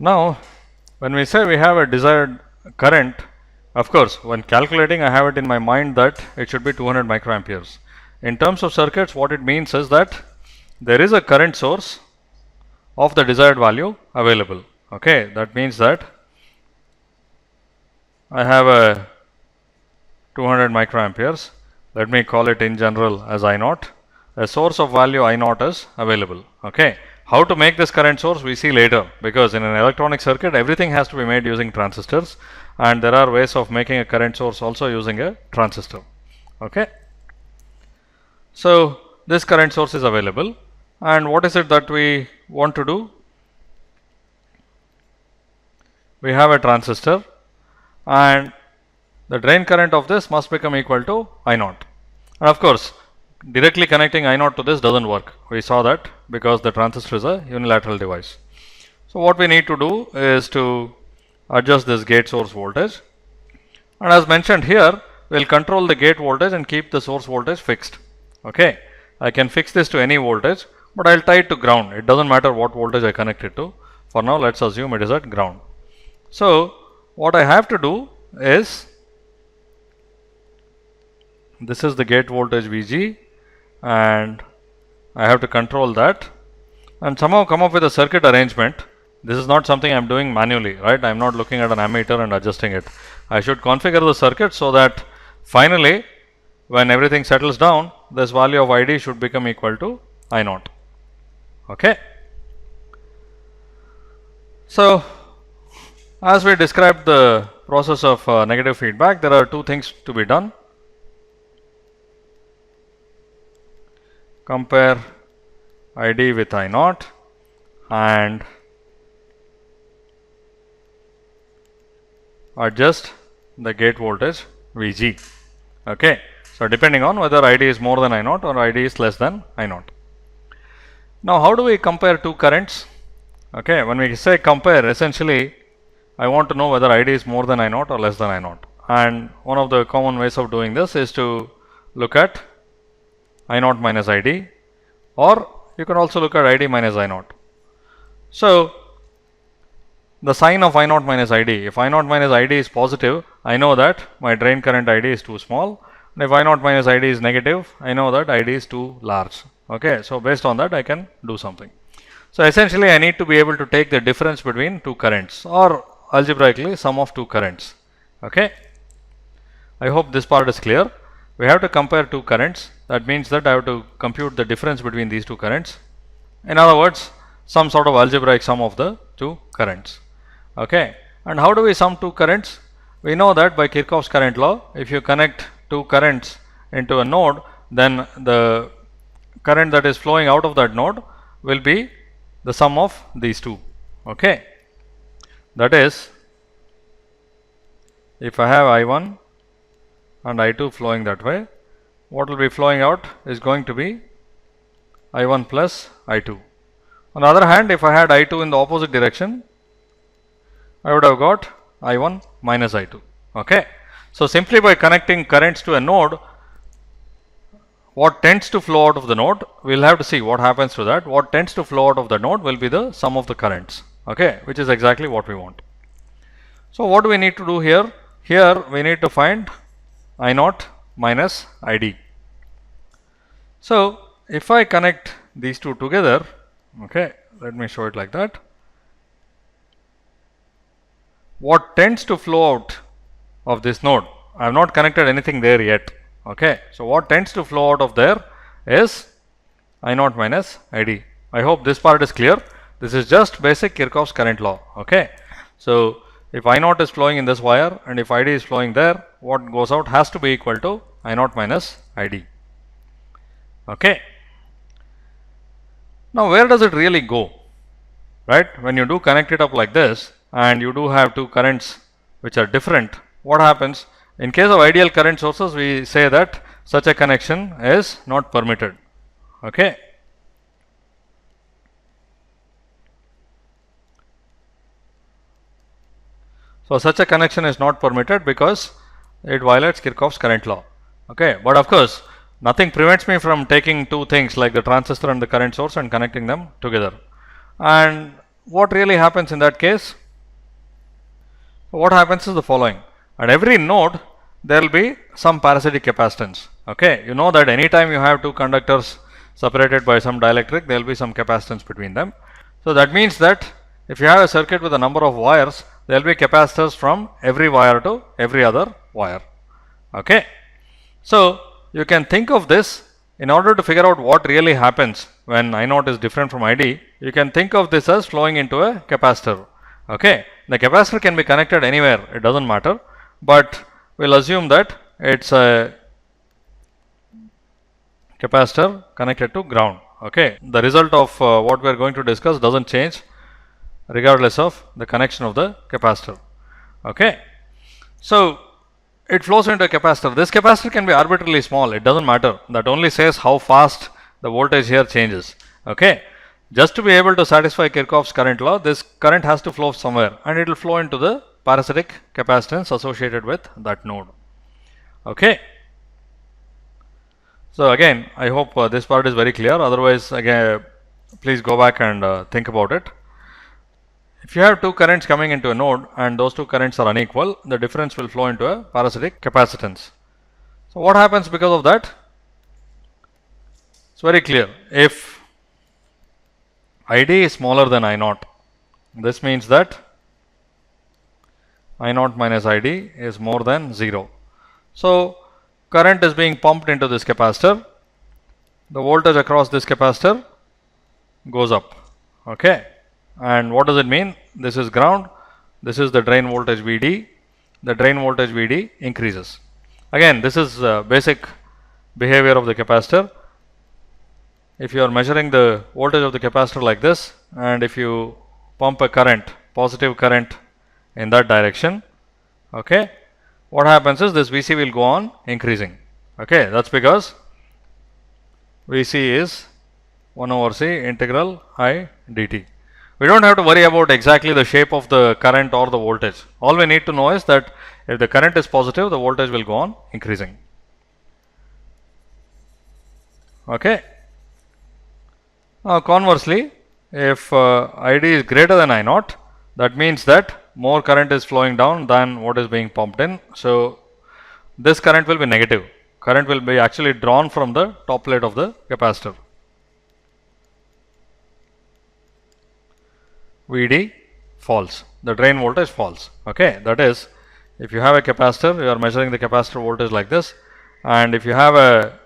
Now, when we say we have a desired current, of course, when calculating, I have it in my mind that it should be 200 microamperes. In terms of circuits, what it means is that there is a current source of the desired value available. Okay, that means that I have a 200 microamperes. Let me call it in general as I naught. A source of value I naught is available. Okay. How to make this current source we see later, because in an electronic circuit everything has to be made using transistors, and there are ways of making a current source also using a transistor. Okay. So this current source is available, and what is it that we want to do? We have a transistor, and the drain current of this must become equal to I naught. And of course, directly connecting I naught to this doesn't work. We saw that because the transistor is a unilateral device. So what we need to do is to adjust this gate source voltage, and as mentioned here, we'll control the gate voltage and keep the source voltage fixed. Okay, I can fix this to any voltage, but I'll tie it to ground. It doesn't matter what voltage I connect it to. For now, let's assume it is at ground. So what I have to do is, this is the gate voltage Vg, and I have to control that and somehow come up with a circuit arrangement. This is not something I am doing manually, right? I am not looking at an ammeter and adjusting it. I should configure the circuit so that finally, when everything settles down, this value of ID should become equal to I naught. Okay. So as we described the process of negative feedback, there are two things to be done. Compare ID with I naught and adjust the gate voltage Vg. Okay. So depending on whether ID is more than I naught or ID is less than I naught. Now how do we compare two currents? Okay, when we say compare, essentially I want to know whether ID is more than I naught or less than I naught. And one of the common ways of doing this is to look at I naught minus ID, or you can also look at ID minus I naught. So the sign of I naught minus ID, if I naught minus ID is positive, I know that my drain current ID is too small, and if I naught minus ID is negative, I know that ID is too large. Okay, so based on that I can do something. So essentially I need to be able to take the difference between two currents, or algebraically sum of two currents. Okay, I hope this part is clear. We have to compare two currents. That means that I have to compute the difference between these two currents. In other words, some sort of algebraic sum of the two currents. Okay, and how do we sum two currents? We know that by Kirchhoff's current law, if you connect two currents into a node, then the current that is flowing out of that node will be the sum of these two. Okay, that is, if I have I1 and I2 flowing that way, what will be flowing out is going to be I1 plus I2. On the other hand, if I had I2 in the opposite direction, I would have got I1 minus I2. Okay, so simply by connecting currents to a node, what tends to flow out of the node, we will have to see what happens to that. What tends to flow out of the node will be the sum of the currents. Okay, which is exactly what we want. So what do we need to do here? Here we need to find I naught minus ID. So if I connect these two together, okay, let me show it like that. What tends to flow out of this node, I have not connected anything there yet. Okay, so what tends to flow out of there is I naught minus ID. I hope this part is clear. This is just basic Kirchhoff's current law. Okay, so if I naught is flowing in this wire and if ID is flowing there, what goes out has to be equal to I naught minus ID. Okay. Now where does it really go? Right? When you do connect it up like this and you do have two currents which are different, what happens? In case of ideal current sources, we say that such a connection is not permitted. Okay. So such a connection is not permitted because it violates Kirchhoff's current law. Okay, but of course nothing prevents me from taking two things like the transistor and the current source and connecting them together. And what really happens in that case? What happens is the following. At every node, there will be some parasitic capacitance. Okay, you know that anytime you have two conductors separated by some dielectric, there will be some capacitance between them. So that means that if you have a circuit with a number of wires, there will be capacitors from every wire to every other wire. Okay, so you can think of this in order to figure out what really happens when I naught is different from ID. You can think of this as flowing into a capacitor. Okay, the capacitor can be connected anywhere, it doesn't matter, but we'll assume that it's a capacitor connected to ground. Okay, the result of what we are going to discuss doesn't change regardless of the connection of the capacitor. Okay, so it flows into a capacitor. This capacitor can be arbitrarily small, it doesn't matter. That only says how fast the voltage here changes. Okay, just to be able to satisfy Kirchhoff's current law, this current has to flow somewhere and it will flow into the parasitic capacitance associated with that node. Okay. So again, I hope this part is very clear. Otherwise, again, please go back and think about it. If you have two currents coming into a node and those two currents are unequal, the difference will flow into a parasitic capacitance. So what happens because of that? It's very clear. If ID is smaller than I naught, this means that I naught minus ID is more than 0. So current is being pumped into this capacitor. The voltage across this capacitor goes up. Okay. And what does it mean? This is ground. This is the drain voltage VD. The drain voltage VD increases. Again, this is basic behavior of the capacitor. If you are measuring the voltage of the capacitor like this, and if you pump a current, positive current in that direction, okay, what happens is this VC will go on increasing. Okay, that's because VC is 1 over C integral I dt. We don't have to worry about exactly the shape of the current or the voltage. All we need to know is that if the current is positive, the voltage will go on increasing. Okay. Now conversely, if ID is greater than I naught, that means that more current is flowing down than what is being pumped in. So this current will be negative. Current will be actually drawn from the top plate of the capacitor. VD falls, the drain voltage falls. Okay, that is, if you have a capacitor, you are measuring the capacitor voltage like this, and if you have a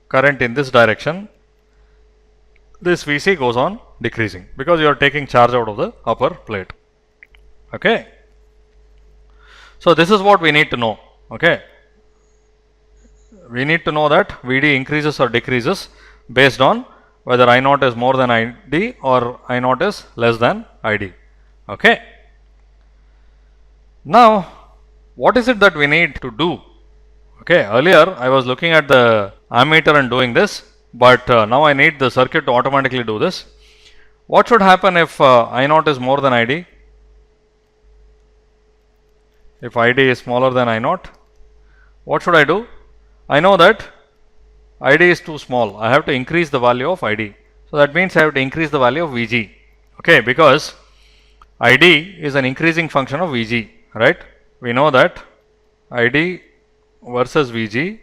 current in this direction, this VC goes on decreasing because you are taking charge out of the upper plate. Okay, so this is what we need to know. Okay, we need to know that VD increases or decreases based on whether I naught is more than ID or I naught is less than ID. Okay. Now, what is it that we need to do? Okay, earlier I was looking at the ammeter and doing this, but now I need the circuit to automatically do this. What should happen if I naught is more than ID? If ID is smaller than I naught, what should I do? I know that ID is too small. I have to increase the value of ID. So that means I have to increase the value of VG. Okay, because ID is an increasing function of VG, right? We know that ID versus VG,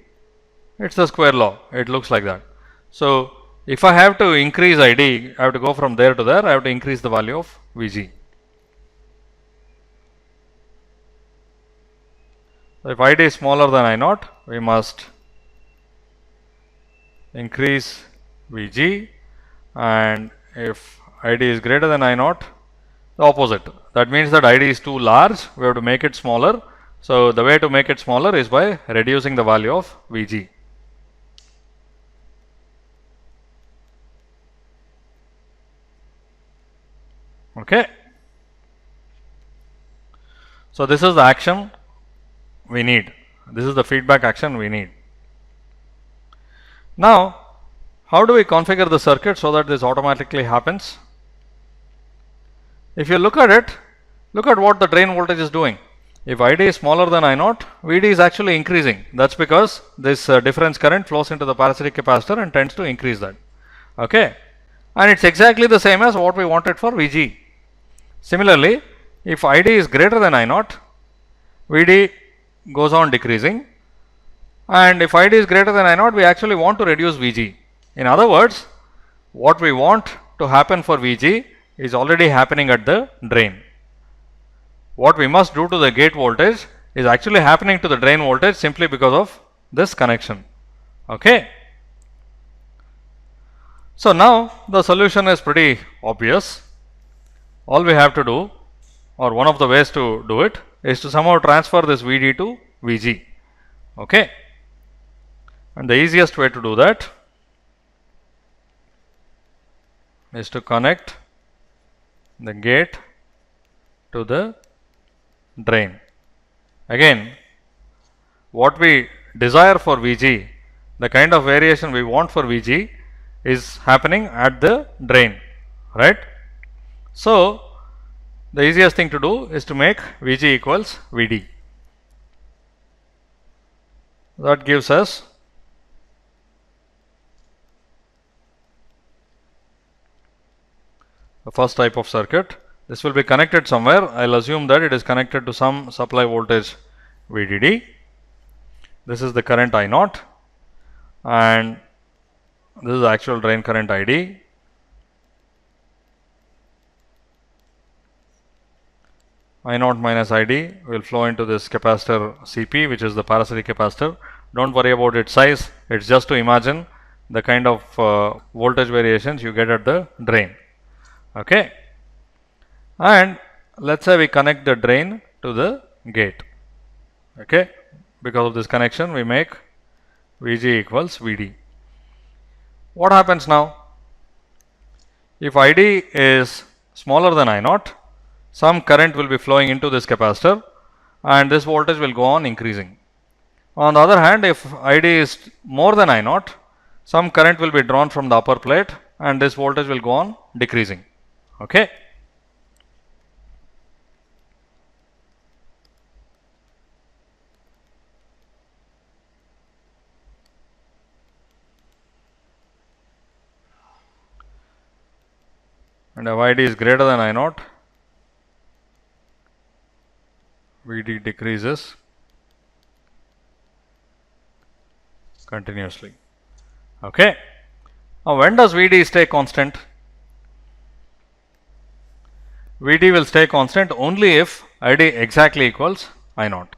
it's the square law. It looks like that. So if I have to increase ID, I have to go from there to there. I have to increase the value of VG. So if ID is smaller than I naught, we must increase VG, and if ID is greater than I naught, the opposite. That means that ID is too large, we have to make it smaller. So the way to make it smaller is by reducing the value of VG. Okay. So this is the action we need. This is the feedback action we need. Now, how do we configure the circuit so that this automatically happens? If you look at it, look at what the drain voltage is doing. If ID is smaller than I naught, VD is actually increasing. That's because this difference current flows into the parasitic capacitor and tends to increase that. Okay, and it's exactly the same as what we wanted for VG. Similarly, if ID is greater than I naught, VD goes on decreasing, and if ID is greater than I naught, we actually want to reduce VG. In other words, what we want to happen for VG is already happening at the drain. What we must do to the gate voltage is actually happening to the drain voltage simply because of this connection. Okay. So now the solution is pretty obvious. All we have to do, or one of the ways to do it, is to somehow transfer this VD to VG. Okay. And the easiest way to do that is to connect the gate to the drain. Again, what we desire for VG, the kind of variation we want for VG is happening at the drain, right? So the easiest thing to do is to make VG equals VD. That gives us the first type of circuit. This will be connected somewhere. I'll assume that it is connected to some supply voltage VDD. This is the current I naught, and this is the actual drain current ID. I naught minus ID will flow into this capacitor CP, which is the parasitic capacitor. Don't worry about its size. It's just to imagine the kind of voltage variations you get at the drain. Okay. And let's say we connect the drain to the gate. Okay. Because of this connection, we make VG equals VD. What happens now? If ID is smaller than I naught, some current will be flowing into this capacitor and this voltage will go on increasing. On the other hand, if ID is more than I naught, some current will be drawn from the upper plate and this voltage will go on decreasing. Okay. And if ID is greater than I naught, VD decreases continuously. Okay. Now, when does VD stay constant? VD will stay constant only if ID exactly equals I naught.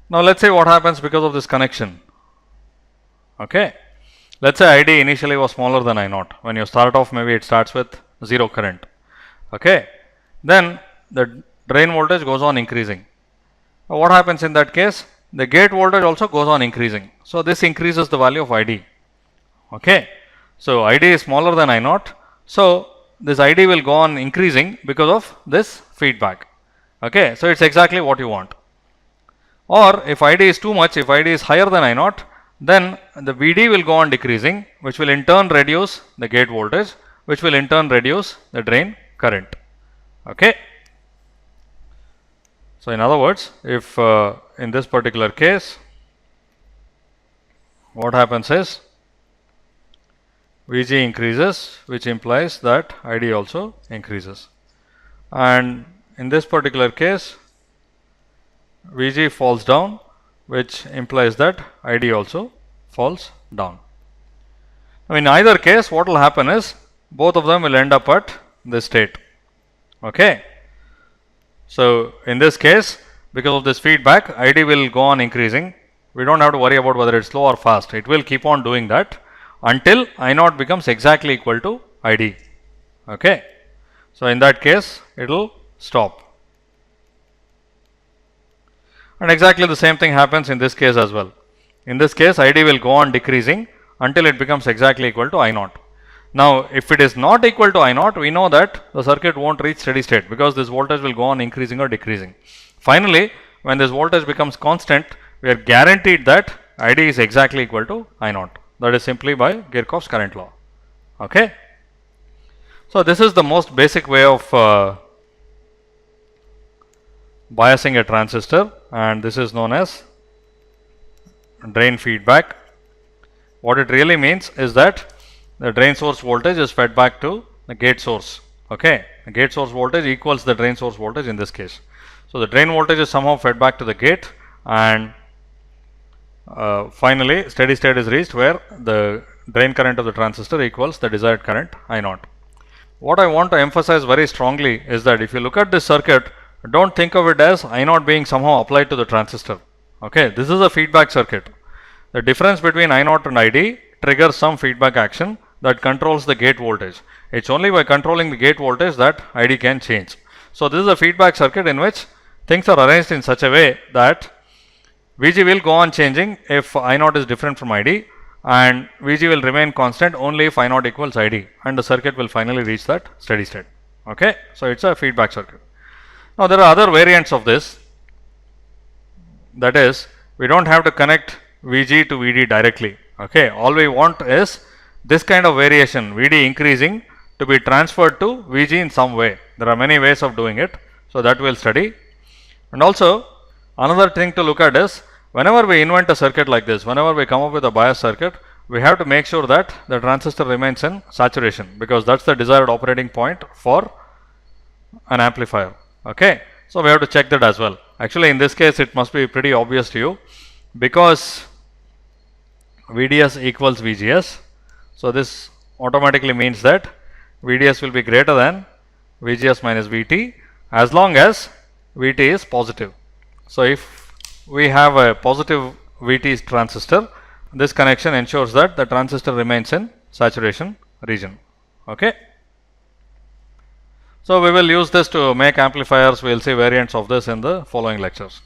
Now, let's say what happens because of this connection. Okay. Let's say ID initially was smaller than I naught. When you start off, maybe it starts with 0 current. Okay. Then the drain voltage goes on increasing. What happens in that case? The gate voltage also goes on increasing. So this increases the value of ID. Okay. So ID is smaller than I naught. So this ID will go on increasing because of this feedback. Okay. So it's exactly what you want. Or if ID is too much, if ID is higher than I naught, then the VD will go on decreasing, which will in turn reduce the gate voltage, which will in turn reduce the drain current. Okay. So in other words, if in this particular case, what happens is VG increases, which implies that ID also increases. And in this particular case, VG falls down, which implies that ID also falls down. Now, in either case, what will happen is both of them will end up at this state. Okay. So, in this case, because of this feedback, ID will go on increasing. We don't have to worry about whether it's slow or fast. It will keep on doing that until I naught becomes exactly equal to ID. Okay. So, in that case, it will stop. And exactly the same thing happens in this case as well. In this case, ID will go on decreasing until it becomes exactly equal to I naught. Now, if it is not equal to I naught, we know that the circuit won't reach steady state because this voltage will go on increasing or decreasing. Finally, when this voltage becomes constant, we are guaranteed that ID is exactly equal to I naught. That is simply by Kirchhoff's current law. Okay. So, this is the most basic way of biasing a transistor, and this is known as drain feedback. What it really means is that the drain source voltage is fed back to the gate source. Okay, the gate source voltage equals the drain source voltage in this case. So the drain voltage is somehow fed back to the gate, and finally steady state is reached where the drain current of the transistor equals the desired current I naught. What I want to emphasize very strongly is that if you look at this circuit, don't think of it as I naught being somehow applied to the transistor. Okay, this is a feedback circuit. The difference between I naught and ID triggers some feedback action that controls the gate voltage. It's only by controlling the gate voltage that ID can change. So this is a feedback circuit in which things are arranged in such a way that Vg will go on changing if I naught is different from ID, and Vg will remain constant only if I naught equals ID, and the circuit will finally reach that steady state. Okay, so it's a feedback circuit. Now there are other variants of this. That is, we don't have to connect Vg to Vd directly. Okay, all we want is this kind of variation, Vd increasing, to be transferred to Vg in some way. There are many ways of doing it, so that we'll study. And also another thing to look at is, whenever we invent a circuit like this, whenever we come up with a bias circuit, we have to make sure that the transistor remains in saturation, because that's the desired operating point for an amplifier. Okay, so we have to check that as well. Actually in this case it must be pretty obvious to you, because VDS equals VGS. So this automatically means that VDS will be greater than VGS minus VT as long as VT is positive. So if we have a positive VT transistor, this connection ensures that the transistor remains in saturation region. Okay. So we will use this to make amplifiers. We will see variants of this in the following lectures.